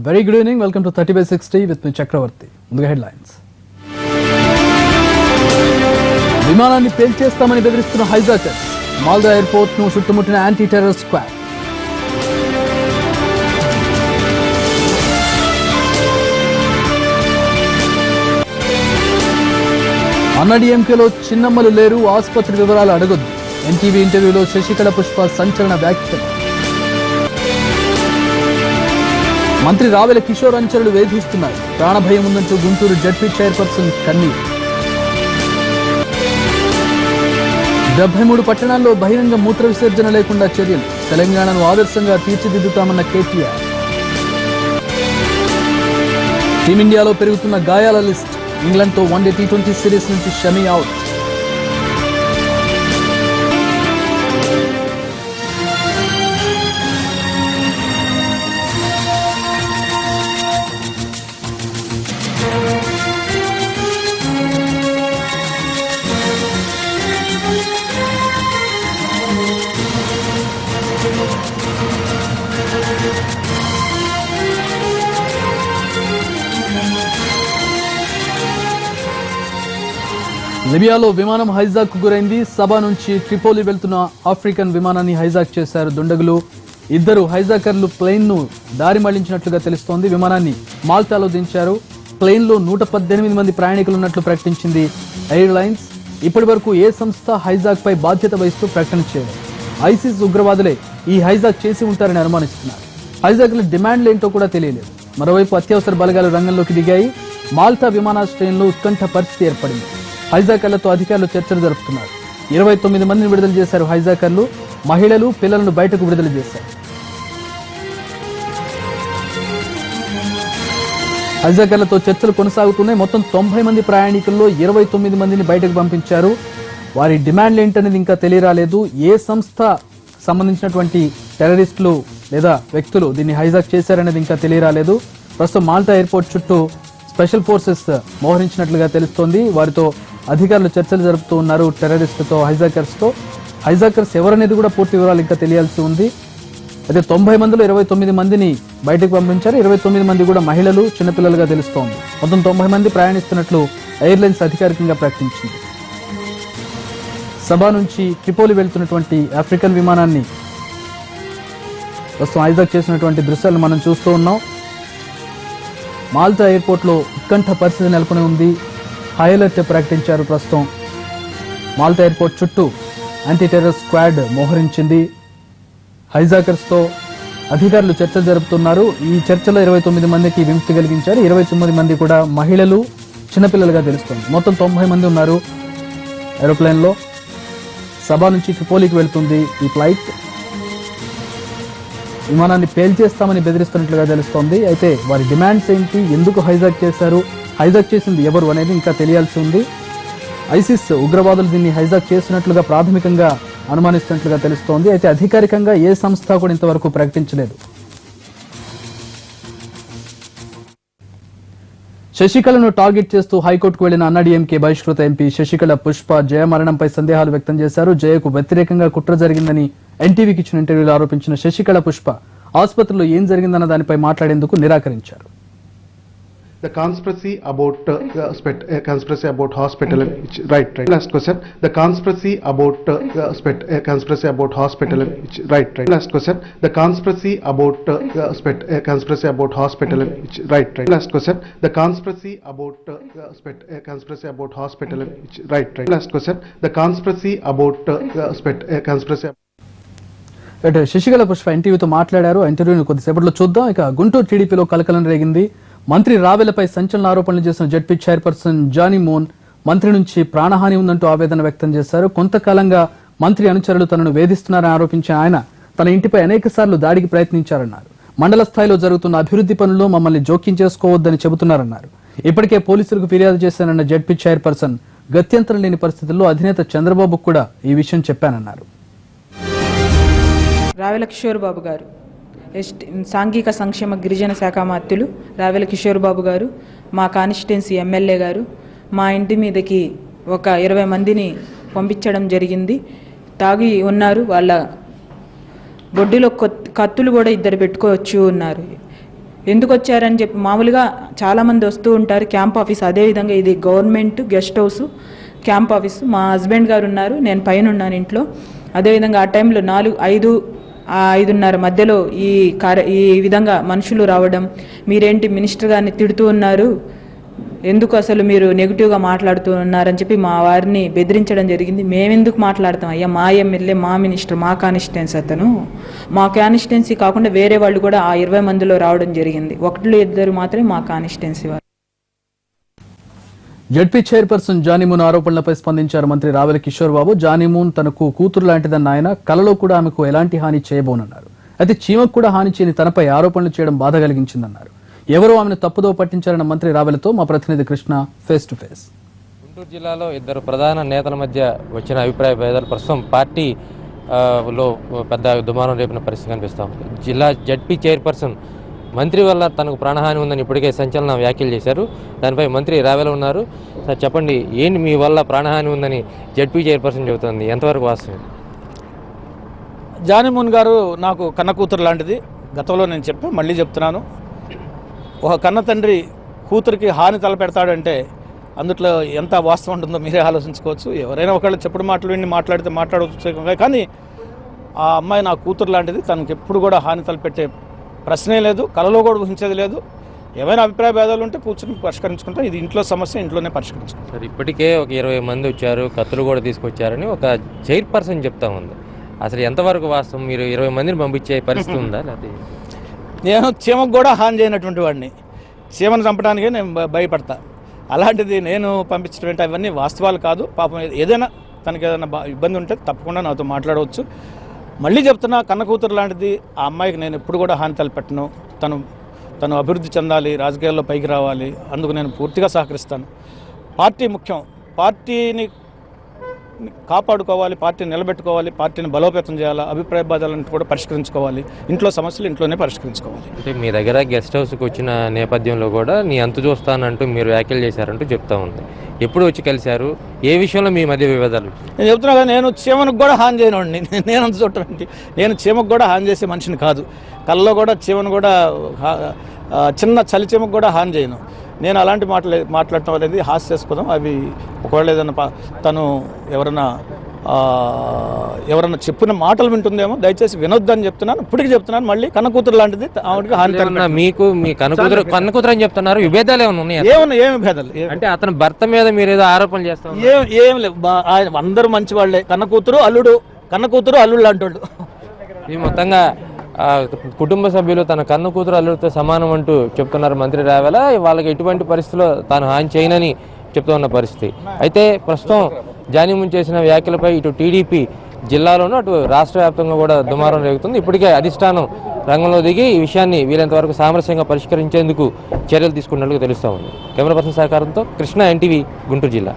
Very good evening. Welcome to 30/60 with me Chakravarti. ముందుగా headlines. విమానాన్ని పేల్చేస్తామని బెదిరిస్తున్న hijackers. Malda airport ను చుట్టుముట్టిన anti terror squad. అన్నాడీఎంకేలో చిన్నమ్మలు లేరు, ఆసుపత్రి వివరాలు అడగొద్దు. ఎన్టీవీ ఇంటర్వ్యూలో శశికళ పుష్ప సంచలన వ్యాఖ్యలు. మంత్రి రావెల కిషోర్ అనుచరులు వేధిస్తున్నారు. ప్రాణభయం ఉందంటూ గుంటూరు జడ్పీ చైర్పర్సన్ కన్నీరు. 73 పట్టణాల్లో బహిరంగ మూత్ర విసర్జన లేకుండా చర్యలు. తెలంగాణను ఆదర్శంగా తీర్చిదిద్దుతామన్న కేటీఆర్. టీమిండియాలో పెరుగుతున్న గాయాల లిస్ట్. ఇంగ్లాండ్తో వన్డే T20 సిరీస్ నుంచి షమీ అవుట్. లిబియాలో విమానం హైజాక్ కు గురైంది. సబా నుంచి ట్రిపోలి వెళ్తున్న ఆఫ్రికన్ విమానాన్ని హైజాక్ చేశారు దుండగులు. ఇద్దరు హైజాకర్లు ప్లేన్ ను దారి మళ్లించినట్లుగా తెలుస్తోంది. విమానాన్ని మాల్టాలో దించారు. ప్లేన్ లో 118 మంది ప్రయాణికులు ఉన్నట్లు ప్రకటించింది ఎయిర్లైన్స్. ఇప్పటి వరకు ఏ సంస్థ హైజాక్ పై బాధ్యత వహిస్తూ ప్రకటన చేయలేదు. ఐసిస్ ఉగ్రవాదులే ఈ హైజాక్ చేసి ఉంటారని అనుమానిస్తున్నారు. హైజాక్ల డిమాండ్లు ఏంటో కూడా తెలియలేదు. మరోవైపు అత్యవసర బలగాలు రంగంలోకి దిగాయి. మాల్టా విమానాశ్రయంలో ఉత్కంఠ పరిస్థితి ఏర్పడింది. హైజాకర్లతో అధికారులు చర్చలు జరుపుతున్నారు. 29 మందిని విడుదల చేశారు హైజాకర్లు. మహిళలు, పిల్లలను బయటకు విడుదల చేశారు. హైజాకర్లతో చర్చలు కొనసాగుతున్నాయి. మొత్తం 90 మంది ప్రయాణికుల్లో 29 మందిని బయటకు పంపించారు. వారి డిమాండ్లు ఏంటనేది ఇంకా తెలియరాలేదు. ఏ సంస్థ సంబంధించినటువంటి టెర్రరిస్టులు లేదా వ్యక్తులు దీన్ని హైజాక్ చేశారనేది ఇంకా తెలియరాలేదు. ప్రస్తుతం మాల్టా ఎయిర్పోర్ట్ చుట్టూ స్పెషల్ ఫోర్సెస్ మోహరించినట్లుగా తెలుస్తోంది. వారితో అధికారులు చర్చలు జరుపుతూ ఉన్నారు. టెర్రరిస్టులతో, హైజాకర్స్ ఎవరనేది కూడా పూర్తి వివరాలు ఇంకా తెలియాల్సి ఉంది. అయితే 90 మందిలో 29 మందిని బయటకు పంపించారు. 29 మంది కూడా మహిళలు, చిన్నపిల్లలుగా తెలుస్తోంది. మొత్తం 90 మంది ప్రయాణిస్తున్నట్లు ఎయిర్లైన్స్ అధికారికంగా ప్రకటించింది. సబా నుంచి ట్రిపోలి వెళ్తున్నటువంటి ఆఫ్రికన్ విమానాన్ని ప్రస్తుతం హైజాక్ చేసినటువంటి దృశ్యాలను మనం చూస్తూ ఉన్నాం. మాల్టా ఎయిర్పోర్ట్ లో ఉత్కంఠ పరిస్థితి నెలకొని ఉంది. హై అలర్ట్ ప్రకటించారు. ప్రస్తుతం మాల్టా ఎయిర్పోర్ట్ చుట్టూ యాంటీ టెర్రర్ స్క్వాడ్ మోహరించింది. హైజాకర్స్ తో అధికారులు చర్చలు జరుపుతున్నారు. ఈ చర్చలో 29 మందికి విముక్తి కలిగించారు. 29 మంది కూడా మహిళలు, చిన్నపిల్లలుగా తెలుస్తోంది. మొత్తం 90 మంది ఉన్నారు ఏరోప్లేన్ లో. సబా నుంచి ట్రిపోలికి వెళ్తుంది ఈ ఫ్లైట్. విమానాన్ని పేల్చేస్తామని బెదిరిస్తున్నట్లుగా తెలుస్తోంది. అయితే వారి డిమాండ్స్ ఏంటి, ఎందుకు హైజాక్ చేశారు, హైజాక్ చేసింది ఎవరు అనేది ఇంకా తెలియాల్సి ఉంది. ఐసిస్ ఉగ్రవాదులు దీన్ని హైజాక్ చేసినట్లుగా ప్రాథమికంగా అనుమానిస్తున్నట్లుగా తెలుస్తోంది. అయితే అధికారికంగా ఏ సంస్థ కూడా ఇంతవరకు ప్రకటించలేదు. శశికళను టార్గెట్ చేస్తూ హైకోర్టుకు వెళ్లిన అన్నాడీఎంకే బహిష్కృత ఎంపీ శశికళ పుష్ప జయ మరణంపై సందేహాలు వ్యక్తం చేశారు. జయకు వ్యతిరేకంగా కుట్ర జరిగిందని ఎన్టీవీకి ఇచ్చిన ఇంటర్వ్యూలో ఆరోపించిన శశికళ పుష్ప ఆసుపత్రిలో ఏం జరిగిందన్న దానిపై మాట్లాడేందుకు నిరాకరించారు. The conspiracy about hospital. Right. Last question. The conspiracy about hospital. Right. Last question. The conspiracy about hospital. Right. Last question. The conspiracy about hospital. Right. Last question. The conspiracy about Sasikala Pushpa ఎన్టీవీతో మాట్లాడారు. ఇంటర్వ్యూని కొద్దిసేపట్లో చూద్దాం. ఇక గుంటూరు టీడీపీలో కలకలం రేగింది. మంత్రి రావెలపై సంచలన ఆరోపణలు చేసిన జడ్పీ చైర్పర్సన్ జానీ మోన్ మంత్రి నుంచి ప్రాణహాని ఉందంటూ ఆవేదన వ్యక్తం చేశారు. కొంతకాలంగా మంత్రి అనుచరులు తనను వేధిస్తున్నారని ఆరోపించిన ఆయన తన ఇంటిపై అనేక సార్లు దాడికి ప్రయత్నించారన్నారు. మండల స్థాయిలో జరుగుతున్న అభివృద్ధి పనుల్లో మమ్మల్ని జోక్యం చేసుకోవద్దని చెబుతున్నారన్నారు. ఇప్పటికే పోలీసులకు ఫిర్యాదు చేశానన్న జడ్పీ చైర్పర్సన్ గత్యంతరం లేని పరిస్థితుల్లో అధినేత చంద్రబాబుకు కూడా ఈ విషయం చెప్పానన్నారు. రావెల కిషోర్ బాబు గారు సాంఘిక సంక్షేమ గిరిజన శాఖ మంత్రులు రావెల కిషోర్ బాబు గారు, మా కాన్స్టిట్యున్సీ ఎమ్మెల్యే గారు మా ఇంటి మీదకి ఒక 20 మందిని పంపించడం జరిగింది. తాగి ఉన్నారు. వాళ్ళ బొడ్డులో కత్తులు కూడా 2 పెట్టుకోవచ్చు ఉన్నారు. ఎందుకు వచ్చారని చెప్పి మామూలుగా చాలామంది వస్తూ ఉంటారు క్యాంప్ ఆఫీస్. అదేవిధంగా ఇది government guest house camp office. మా హస్బెండ్ గారు ఉన్నారు, నేను పైన ఉన్నాను ఇంట్లో. అదేవిధంగా ఆ టైంలో 5:30 మధ్యలో ఈ విధంగా మనుషులు రావడం, మీరేంటి మినిస్టర్ గారిని తిడుతూ ఉన్నారు, ఎందుకు అసలు మీరు నెగిటివ్గా మాట్లాడుతూ ఉన్నారని చెప్పి మా వారిని బెదిరించడం జరిగింది. మేమెందుకు మాట్లాడతాం అయ్యా, మా ఎమ్మెల్యే, మా మినిస్టర్, మా కాన్స్టిట్యున్సీ అతను. మా కాన్స్టిట్యున్సీ కాకుండా వేరే వాళ్ళు కూడా ఆ 20 మందిలో రావడం జరిగింది. 1-2 మాత్రమే మా కాన్స్టిట్యున్సీ వారు. జడ్పీ చైర్పర్సన్ జానీమూన్ ఆరోపణలపై స్పందించారు మంత్రి రావెల కిషోర్ బాబు. జానీమూన్ తనకు కూతురు లాంటిదన్న ఆయన కలలో కూడా ఆమెకు ఎలాంటి హాని చేయబోనన్నారు. అయితే చీమకు కూడా హాని చేయని తనపై ఆరోపణలు చేయడం బాధ కలిగించిందన్నారు. ఎవరో ఆమెను తప్పుదో పట్టించారన్న మంత్రి రావెలతో మా ప్రతినిధి Krishna face to face. Guntur జిల్లాలో 2 ప్రధాన నేతల మధ్య వచ్చిన అభిప్రాయ భేదాలు ప్రస్తుతం పార్టీలో పెద్ద దుమారం రేపిన పరిస్థితి కనిపిస్తాం. జిల్లా జడ్పీ చైర్పర్సన్ మంత్రి వల్ల తనకు ప్రాణహాని ఉందని ఇప్పటికే సంచలన వ్యాఖ్యలు చేశారు. దానిపై మంత్రి రావెల ఉన్నారు. సార్ చెప్పండి, ఏంటి మీ వల్ల ప్రాణహాని ఉందని జడ్పీ చైర్పర్సన్ చెబుతుంది, ఎంతవరకు వాస్తవం? జానీమూన్ గారు నాకు కన్న కూతురు లాంటిది. గతంలో నేను చెప్పాను, మళ్ళీ చెప్తున్నాను. ఒక కన్న తండ్రి కూతురికి హాని తలపెడతాడంటే అందుట్లో ఎంత వాస్తవం ఉంటుందో మీరే ఆలోచించుకోవచ్చు. ఎవరైనా ఒకళ్ళు చెప్పుడు మాటలు విని మాట్లాడవచ్చు, కానీ ఆ అమ్మాయి నా కూతురు లాంటిది. తనకి ఎప్పుడు కూడా హాని తలపెట్టే ప్రశ్నే లేదు, కలలో కూడా ఊహించేది లేదు. ఏమైనా అభిప్రాయ భేదాలు ఉంటే కూర్చొని పరిష్కరించుకుంటాం. ఇది ఇంట్లో సమస్య, ఇంట్లోనే పరిష్కరించుకుంటాం. సార్, ఇప్పటికే ఒక 20 మంది వచ్చారు, కత్తులు కూడా తీసుకొచ్చారని ఒక చైర్పర్సన్ చెప్తా ఉంది. అసలు ఎంతవరకు వాస్తవం? మీరు 20 మందిని పంపించే పరిస్థితి ఉందా? లేకపోతే నేను చీమకు కూడా హాని చేయనటువంటి వాడిని. చీమను చంపడానికే నేను భయపడతా. అలాంటిది నేను పంపించడం ఏంటి? అవన్నీ వాస్తవాలు కాదు. పాపం ఏదైనా తనకి ఏదైనా ఇబ్బంది ఉంటే తప్పకుండా నాతో మాట్లాడవచ్చు. మళ్ళీ చెప్తున్నా, కన్న కూతురు లాంటిది. ఆ అమ్మాయికి నేను ఎప్పుడు కూడా హాని తలపెట్టను. తను అభివృద్ధి చెందాలి, రాజకీయాల్లో పైకి రావాలి. అందుకు నేను పూర్తిగా సహకరిస్తాను. పార్టీ ముఖ్యం. పార్టీని కాపాడుకోవాలి, పార్టీని నిలబెట్టుకోవాలి, పార్టీని బలోపేతం చేయాలి, అభిప్రాయ భేదాలను కూడా పరిష్కరించుకోవాలి. ఇంట్లో సమస్యలు ఇంట్లోనే పరిష్కరించుకోవాలి. అంటే మీ దగ్గర గెస్ట్ హౌస్కి వచ్చిన నేపథ్యంలో కూడా నీ అంతు చూస్తానంటూ మీరు వ్యాఖ్యలు చేశారంటూ చెప్తా ఉంది. ఎప్పుడు వచ్చి కలిశారు? ఏ విషయంలో మీ మధ్య వివాదాలు? నేను చెప్తున్నా కదా, నేను చీమకు కూడా హాని చేయనండి. నేను అంత చూడటం, నేను చీమకు కూడా హాని చేసే మనిషిని కాదు. కళ్ళలో కూడా చీమను కూడా చిన్న చలి చీమకు కూడా హాని చేయను. నేను అలాంటి మాట్లాడటం అనేది హాస్యాస్పదం. అవి ఒకవేళ ఏదైనా తను ఎవరన్నా చెప్పిన మాటలు వింటుందేమో, దయచేసి వినొద్దని చెప్తున్నాను. ఇప్పటికీ చెప్తున్నాను, మళ్ళీ కన్న కూతురు లాంటిది. ఆవిడకి హాని మీకు మీ కన్న కూతురు అని చెప్తున్నారు. విభేదాలు ఏమైనా ఉన్నాయి? ఏమి భేదాలు? అంటే అతని భర్త మీద మీరు ఏదో ఆరోపణలు చేస్తారు. ఏం లేవు. ఆయన అందరూ మంచి వాళ్ళే. కన్న కూతురు అల్లుడు లాంటోళ్ళు. ఇది మొత్తంగా కుటుంబ సభ్యులు తన కన్న కూతురు అల్లుడితో సమానం అంటూ చెప్తున్నారు మంత్రి రావెల. వాళ్ళకి ఎటువంటి పరిస్థితిలో తాను హాని చేయనని చెప్తూ ఉన్న పరిస్థితి. అయితే ప్రస్తుతం జానీమూన్ చేసిన వ్యాఖ్యలపై ఇటు టీడీపీ జిల్లాలోనూ అటు రాష్ట్ర వ్యాప్తంగా కూడా దుమారం రేగుతుంది. ఇప్పటికే అధిష్టానం రంగంలో దిగి ఈ విషయాన్ని వీలైనంతవరకు సామరస్యంగా పరిష్కరించేందుకు చర్యలు తీసుకున్నట్లుగా తెలుస్తూ ఉంది. కెమెరా పర్సన్ సహకారంతో కృష్ణ, ఎన్టీవీ, గుంటూరు జిల్లా.